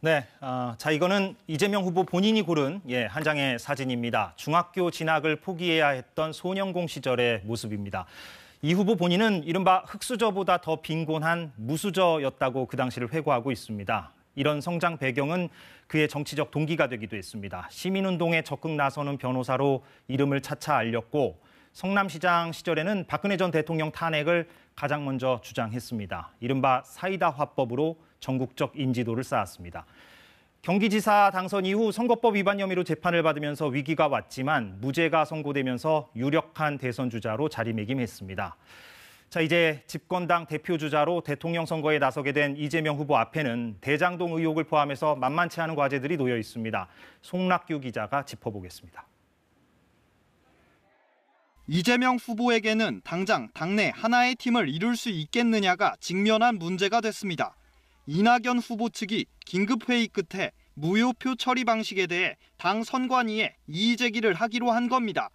네, 자 이거는 이재명 후보 본인이 고른 한 장의 사진입니다. 중학교 진학을 포기해야 했던 소년공 시절의 모습입니다. 이 후보 본인은 이른바 흙수저보다 더 빈곤한 무수저였다고 그 당시를 회고하고 있습니다. 이런 성장 배경은 그의 정치적 동기가 되기도 했습니다. 시민운동에 적극 나서는 변호사로 이름을 차차 알렸고 성남시장 시절에는 박근혜 전 대통령 탄핵을 가장 먼저 주장했습니다. 이른바 사이다 화법으로 전국적 인지도를 쌓았습니다. 경기지사 당선 이후 선거법 위반 혐의로 재판을 받으면서 위기가 왔지만 무죄가 선고되면서 유력한 대선 주자로 자리매김했습니다. 자, 이제 집권당 대표주자로 대통령 선거에 나서게 된 이재명 후보 앞에는 대장동 의혹을 포함해서 만만치 않은 과제들이 놓여 있습니다. 송락규 기자가 짚어보겠습니다. 이재명 후보에게는 당장 당내 하나의 팀을 이룰 수 있겠느냐가 직면한 문제가 됐습니다. 이낙연 후보 측이 긴급회의 끝에 무효표 처리 방식에 대해 당 선관위에 이의 제기를 하기로 한 겁니다.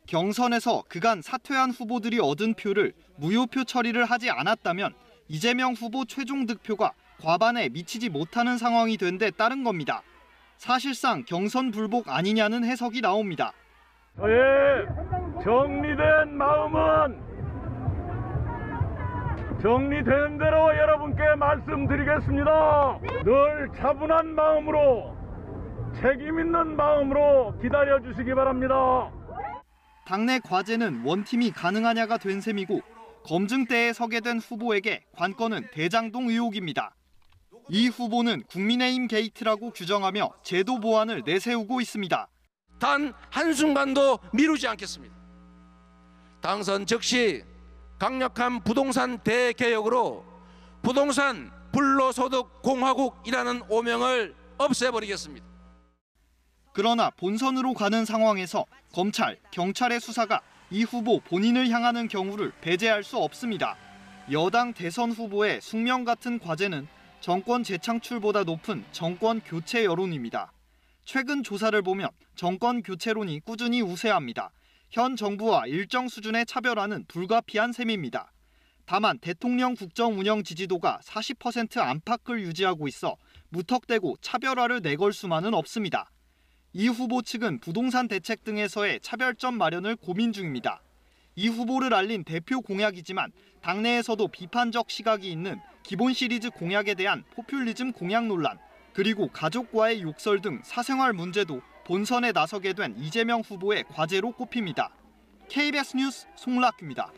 경선에서 그간 사퇴한 후보들이 얻은 표를 무효표 처리를 하지 않았다면 이재명 후보 최종 득표가 과반에 미치지 못하는 상황이 된 데 따른 겁니다. 사실상 경선 불복 아니냐는 해석이 나옵니다. 저의 정리된 마음은 정리되는 대로 여러분께 말씀드리겠습니다. 늘 차분한 마음으로 책임 있는 마음으로 기다려주시기 바랍니다. 당내 과제는 원팀이 가능하냐가 된 셈이고 검증대에 서게 된 후보에게 관건은 대장동 의혹입니다. 이 후보는 국민의힘 게이트라고 규정하며 제도 보완을 내세우고 있습니다. 단 한순간도 미루지 않겠습니다. 당선 즉시 강력한 부동산 대개혁으로 부동산 불로소득 공화국이라는 오명을 없애버리겠습니다. 그러나 본선으로 가는 상황에서 검찰, 경찰의 수사가 이 후보 본인을 향하는 경우를 배제할 수 없습니다. 여당 대선 후보의 숙명 같은 과제는 정권 재창출보다 높은 정권 교체 여론입니다. 최근 조사를 보면 정권 교체론이 꾸준히 우세합니다. 현 정부와 일정 수준의 차별화는 불가피한 셈입니다. 다만 대통령 국정 운영 지지도가 40% 안팎을 유지하고 있어 무턱대고 차별화를 내걸 수만은 없습니다. 이 후보 측은 부동산 대책 등에서의 차별점 마련을 고민 중입니다. 이 후보를 알린 대표 공약이지만 당내에서도 비판적 시각이 있는 기본 시리즈 공약에 대한 포퓰리즘 공약 논란, 그리고 가족과의 욕설 등 사생활 문제도 본선에 나서게 된 이재명 후보의 과제로 꼽힙니다. KBS 뉴스 송락규입니다.